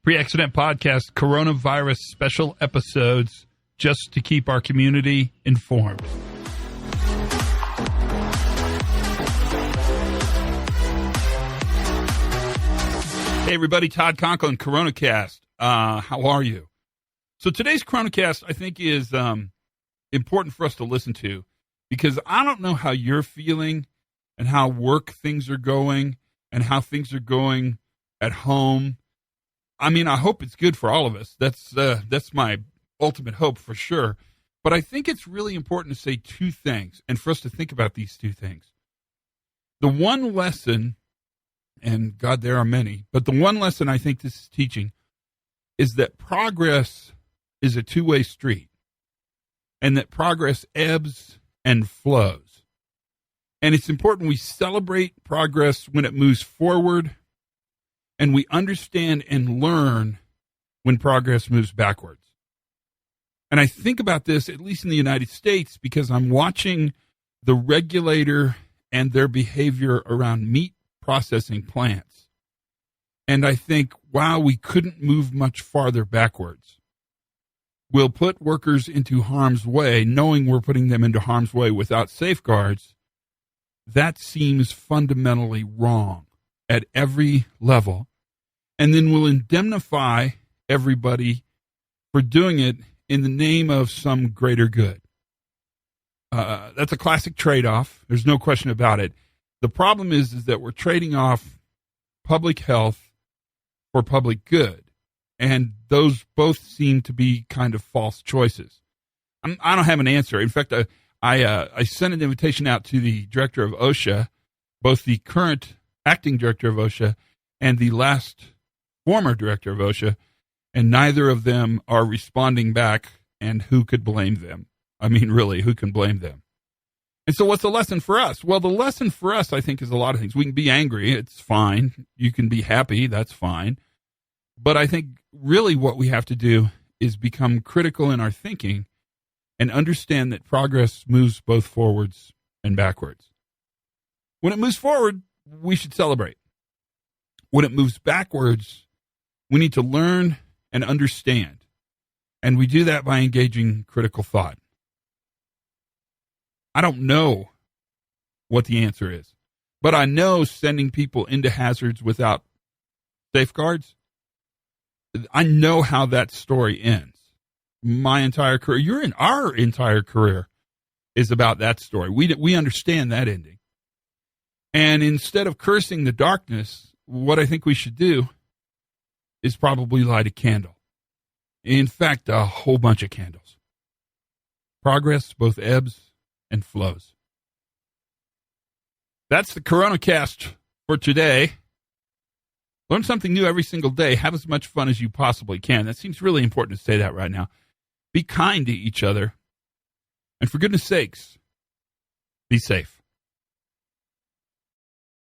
Pre-Accident Podcast, coronavirus special episodes, just to keep our community informed. Hey, everybody, Todd Conklin, CoronaCast. How are you? So today's CoronaCast, I think, is important for us to listen to because I don't know how you're feeling and how work things are going and how things are going at home. I mean, I hope it's good for all of us. That's my ultimate hope for sure. But I think it's really important to say two things and for us to think about these two things. The one lesson, and God, there are many, but the one lesson I think this is teaching is that progress is a two-way street and that progress ebbs and flows. And it's important we celebrate progress when it moves forward, and we understand and learn when progress moves backwards. And I think about this, at least in the United States, because I'm watching the regulator and their behavior around meat processing plants. And I think, wow, we couldn't move much farther backwards. We'll put workers into harm's way, knowing we're putting them into harm's way without safeguards. That seems fundamentally wrong at every level, and then we'll indemnify everybody for doing it in the name of some greater good. That's a classic trade-off. There's no question about it. The problem is that we're trading off public health for public good, and those both seem to be kind of false choices. I don't have an answer. In fact, I sent an invitation out to the director of OSHA, both the current acting director of OSHA and the last former director of OSHA, and neither of them are responding back, and who could blame them? I mean, really, who can blame them? And so what's the lesson for us? Well, the lesson for us, I think, is a lot of things. We can be angry. It's fine. You can be happy. That's fine. But I think really what we have to do is become critical in our thinking and understand that progress moves both forwards and backwards. When it moves forward, we should celebrate. When it moves backwards, we need to learn and understand. And we do that by engaging critical thought. I don't know what the answer is, but I know sending people into hazards without safeguards, I know how that story ends. My entire career, our entire career is about that story. We understand that ending. And instead of cursing the darkness, what I think we should do is probably light a candle. In fact, a whole bunch of candles. Progress both ebbs and flows. That's the CoronaCast for today. Learn something new every single day. Have as much fun as you possibly can. That seems really important to say that right now. Be kind to each other. And for goodness sakes, be safe.